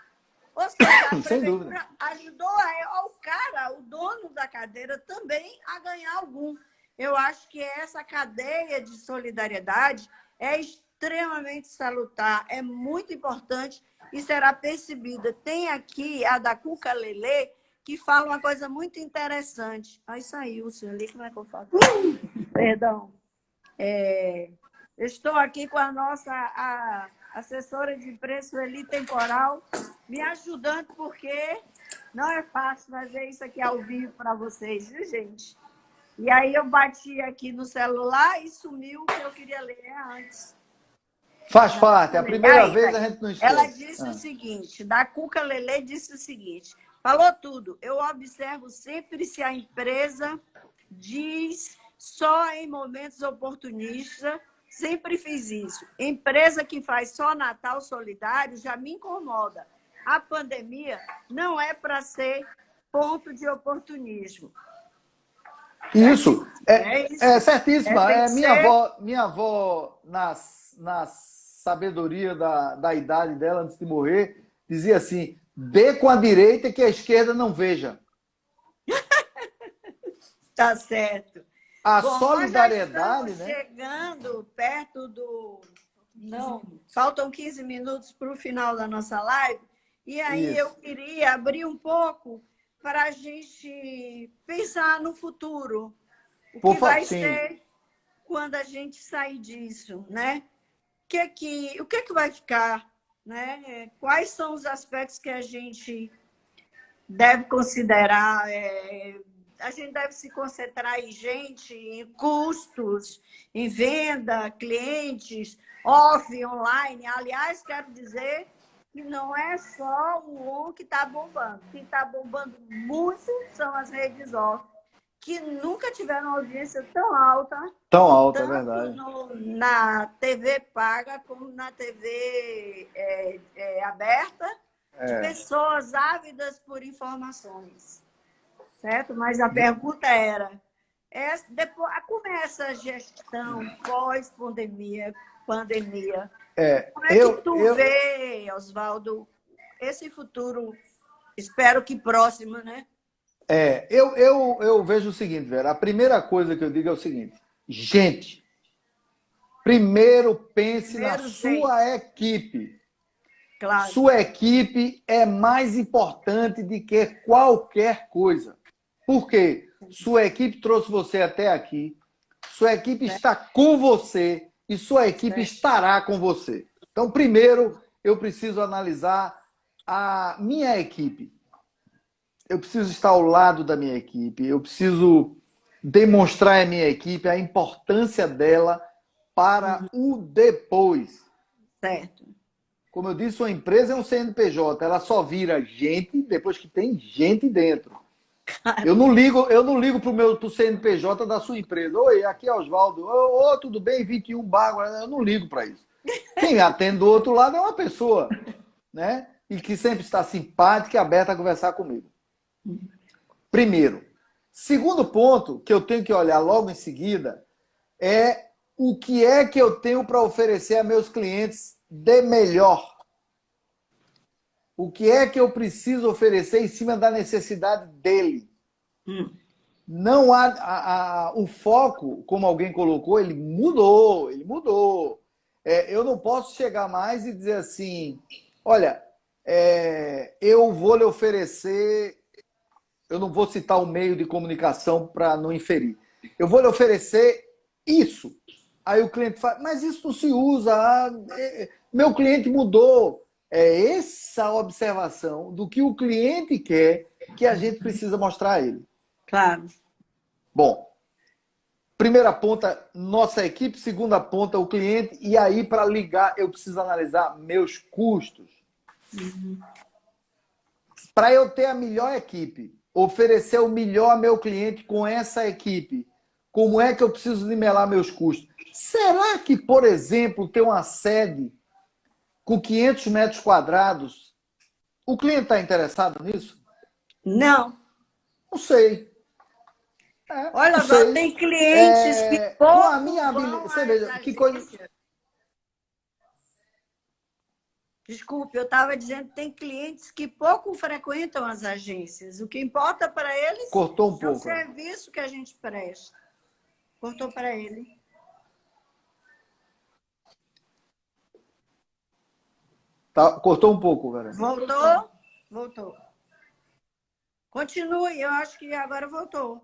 Ou seja, a Sem dúvida. Prefeitura ajudou ao cara, o dono da cadeira, também a ganhar algum. Eu acho que essa cadeia de solidariedade é extremamente salutar, é muito importante e será percebida. Tem aqui a da Cuca Lelê, que fala uma coisa muito interessante. Aí saiu o senhor ali, como é que eu falo? Perdão. Estou aqui com a nossa assessora de preço, Eli Temporal, me ajudando, porque não é fácil fazer isso aqui ao vivo para vocês, viu, gente? E aí eu bati aqui no celular e sumiu o que eu queria ler antes. Faz parte, a primeira vez a gente não esquece. Ela disse o seguinte, da Cuca Lelê disse o seguinte, falou tudo, eu observo sempre se a empresa diz só em momentos oportunistas, sempre fiz isso. Empresa que faz só Natal solidário já me incomoda. A pandemia não é para ser ponto de oportunismo. Isso, isso. Certíssima. Minha avó na sabedoria da idade dela, antes de morrer, dizia assim, dê com a direita que a esquerda não veja. Tá certo. A solidariedade, nós né? Chegando perto do... Não, faltam 15 minutos para o final da nossa live. E aí Isso. eu queria abrir um pouco para a gente pensar no futuro. O que vai ser quando a gente sair disso, né? O que vai ficar? né? Quais são os aspectos que a gente deve considerar? A gente deve se concentrar em gente, em custos, em venda, clientes, off, online. Aliás, quero dizer que não é só o on que está bombando. O que está bombando muito são as redes off, que nunca tiveram uma audiência tão alta, Tão alta, é tanto verdade. na TV paga como na TV aberta, de pessoas ávidas por informações, certo? Mas a pergunta era, depois começa a gestão pós-pandemia, como é que tu vê, Oswaldo, esse futuro, espero que próximo, né? Eu vejo o seguinte, Vera. A primeira coisa que eu digo é o seguinte: gente, primeiro pense na sua equipe. Claro. Sua equipe é mais importante do que qualquer coisa. Por quê? Sua equipe trouxe você até aqui, sua equipe está com você e sua equipe estará com você. Então, primeiro, eu preciso analisar a minha equipe. Eu preciso estar ao lado da minha equipe, eu preciso demonstrar à minha equipe a importância dela para o depois. Certo. Como eu disse, uma empresa é um CNPJ, ela só vira gente depois que tem gente dentro. Eu não ligo pro CNPJ da sua empresa. Oi, aqui é Oswaldo. Ô, tudo bem? 21 Bagua. Eu não ligo para isso. Quem atende do outro lado é uma pessoa, né? E que sempre está simpática e aberta a conversar comigo. Primeiro. Segundo ponto que eu tenho que olhar logo em seguida é o que é que eu tenho para oferecer a meus clientes de melhor. O que é que eu preciso oferecer em cima da necessidade dele? Não há o foco, como alguém colocou, ele mudou. Eu não posso chegar mais e dizer assim, olha, eu vou lhe oferecer, eu não vou citar o meio de comunicação para não inferir. Eu vou lhe oferecer isso. Aí o cliente fala, mas isso não se usa, meu cliente mudou. É essa observação do que o cliente quer que a gente precisa mostrar a ele. Claro. Bom, primeira ponta, nossa equipe. Segunda ponta, o cliente. E aí, para ligar, eu preciso analisar meus custos. Para eu ter a melhor equipe, oferecer o melhor ao meu cliente com essa equipe, como é que eu preciso nivelar meus custos? Será que, por exemplo, ter uma sede com 500 metros quadrados, o cliente está interessado nisso? Não. Não sei. Olha, não sei. tem clientes que pouco com a minha habilidade. Você veja, que coisa. Desculpe, eu estava dizendo que tem clientes que pouco frequentam as agências. O que importa para eles Cortou um é pouco, o serviço que a gente presta. Cortou para ele. Tá, cortou um pouco, Vera. Voltou? Voltou. Continue, eu acho que agora voltou.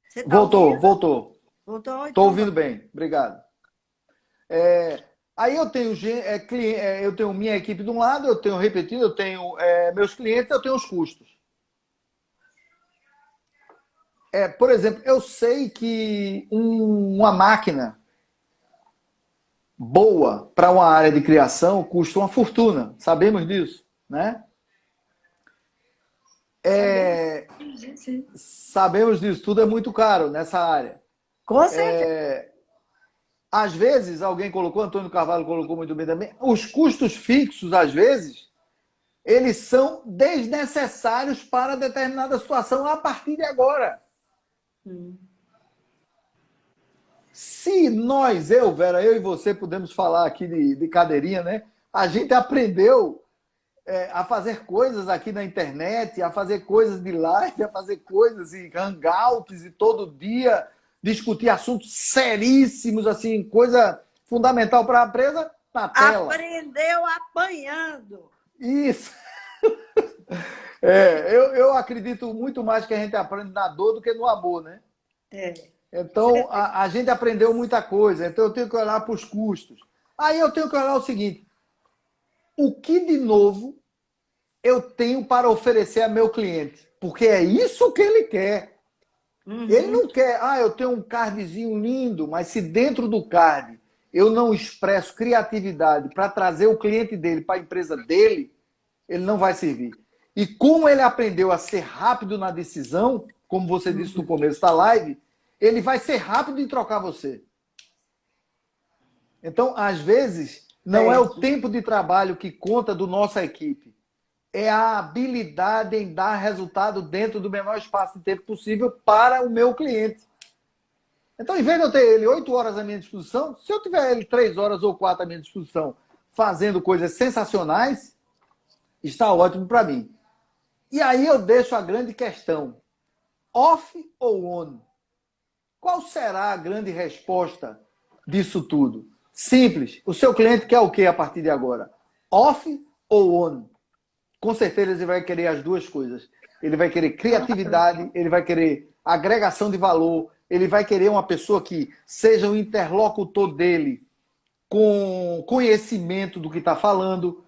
Você tá ouvindo? Voltou. Voltou? Estou ouvindo bem, obrigado. Aí eu tenho eu tenho minha equipe de um lado, eu tenho repetido, eu tenho meus clientes, eu tenho os custos. Por exemplo, eu sei que uma máquina boa para uma área de criação custa uma fortuna. Sabemos disso, né? Sabemos disso, tudo é muito caro nessa área. Com certeza. Às vezes, alguém colocou, Antônio Carvalho colocou muito bem também, os custos fixos, às vezes, eles são desnecessários para determinada situação a partir de agora. Se nós, Vera, eu e você, podemos falar aqui de cadeirinha, né? A gente aprendeu a fazer coisas aqui na internet, a fazer coisas de live, a fazer coisas em hangouts e todo dia discutir assuntos seríssimos, assim, coisa fundamental para a empresa na tela. Aprendeu apanhando. Isso. Eu acredito muito mais que a gente aprende na dor do que no amor, né? Então, a gente aprendeu muita coisa. Então, eu tenho que olhar para os custos. Aí eu tenho que olhar o seguinte. o que de novo eu tenho para oferecer a meu cliente? Porque é isso que ele quer. Ele não quer, eu tenho um cardzinho lindo, mas se dentro do card eu não expresso criatividade para trazer o cliente dele para a empresa dele, ele não vai servir. E como ele aprendeu a ser rápido na decisão, como você disse no começo da live, ele vai ser rápido em trocar você. Então, às vezes, não é o tempo de trabalho que conta do nossa equipe. É a habilidade em dar resultado dentro do menor espaço de tempo possível para o meu cliente. Então, em vez de eu ter ele 8 horas à minha disposição, se eu tiver ele 3 horas ou 4 à minha disposição fazendo coisas sensacionais, está ótimo para mim. E aí eu deixo a grande questão. Off ou on? Qual será a grande resposta disso tudo? Simples. O seu cliente quer o quê a partir de agora? Off ou on? Com certeza ele vai querer as duas coisas. Ele vai querer criatividade, ele vai querer agregação de valor, ele vai querer uma pessoa que seja o interlocutor dele com conhecimento do que está falando.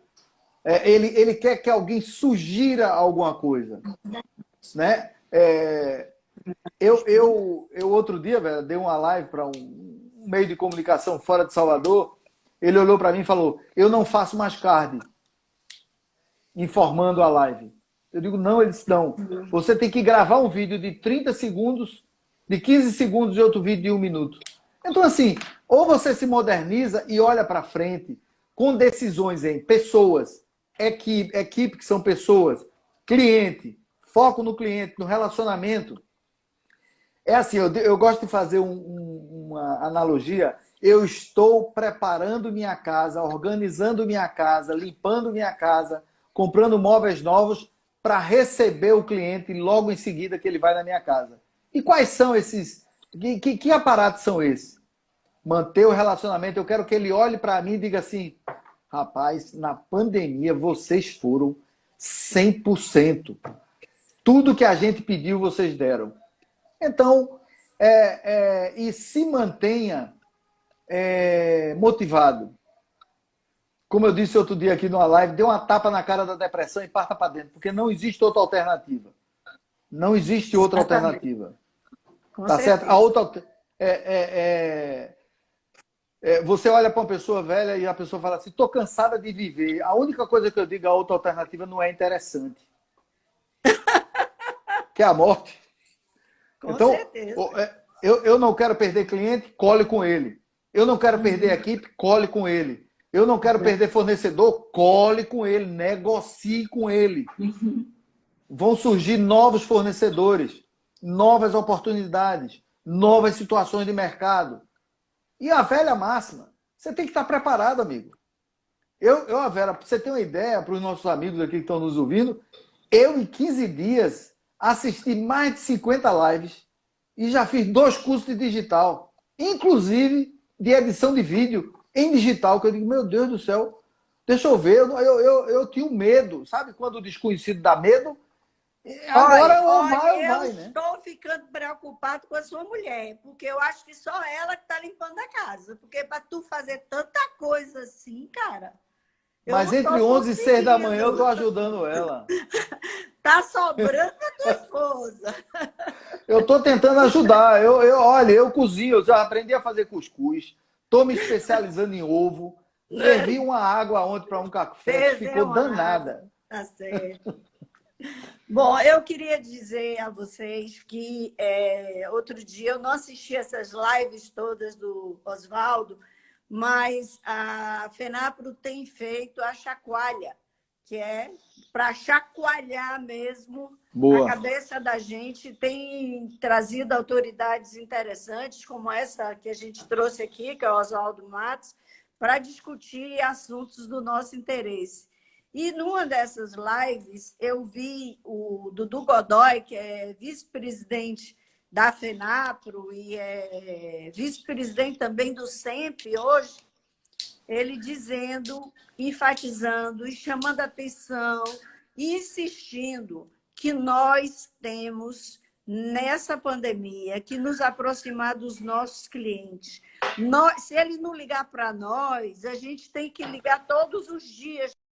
Ele quer que alguém sugira alguma coisa. Né? Eu outro dia, velho, dei uma live para um meio de comunicação fora de Salvador. Ele olhou para mim e falou: eu não faço mais card, informando a live. Eu digo: não, eles não. Você tem que gravar um vídeo de 30 segundos, de 15 segundos e outro vídeo de 1 minuto. Então, assim, ou você se moderniza e olha para frente com decisões em pessoas, equipe que são pessoas, cliente, foco no cliente, no relacionamento. É assim, eu gosto de fazer uma analogia. Eu estou preparando minha casa, organizando minha casa, limpando minha casa, comprando móveis novos para receber o cliente logo em seguida que ele vai na minha casa. E quais são esses? Que aparatos são esses? Manter o relacionamento. Eu quero que ele olhe para mim e diga assim: rapaz, na pandemia vocês foram 100%. Tudo que a gente pediu, vocês deram. Então, e se mantenha motivado. Como eu disse outro dia aqui numa live, dê uma tapa na cara da depressão e parta para dentro, porque não existe outra alternativa. Não existe outra alternativa. Tá certo? A outra você olha para uma pessoa velha e a pessoa fala assim: estou cansada de viver. A única coisa que eu digo, a outra alternativa não é interessante. Que é a morte. Com então, certeza. Eu não quero perder cliente, cole com ele. Eu não quero perder equipe, cole com ele. Eu não quero perder fornecedor, cole com ele, negocie com ele. Vão surgir novos fornecedores, novas oportunidades, novas situações de mercado. E a velha máxima, você tem que estar preparado, amigo. A Vera, para você ter uma ideia, para os nossos amigos aqui que estão nos ouvindo, eu em 15 dias assisti mais de 50 lives e já fiz 2 cursos de digital, inclusive de edição de vídeo em digital, que eu digo: meu Deus do céu, deixa eu ver, eu tinha medo, sabe quando o desconhecido dá medo? Agora eu né? estou ficando preocupado com a sua mulher, porque eu acho que só ela que está limpando a casa, porque para tu fazer tanta coisa assim, cara... Mas entre 11 e 6 da manhã eu estou ajudando ela. Tá sobrando a tua esposa. Eu estou tentando ajudar. Olha, eu cozinho, eu já aprendi a fazer cuscuz. Estou me especializando em ovo. Fervi uma água ontem para um café, ficou danada. Tá certo. Bom, eu queria dizer a vocês que outro dia eu não assisti essas lives todas do Oswaldo, mas a FENAPRO tem feito a chacoalha, que é para chacoalhar mesmo a cabeça da gente. Tem trazido autoridades interessantes, como essa que a gente trouxe aqui, que é o Oswaldo Matos, para discutir assuntos do nosso interesse. E numa dessas lives, eu vi o Dudu Godoy, que é vice-presidente da FENAPRO e é vice-presidente também do SEMP hoje, ele dizendo, enfatizando e chamando a atenção e insistindo que nós temos, nessa pandemia, que nos aproximar dos nossos clientes. Se ele não ligar para nós, a gente tem que ligar todos os dias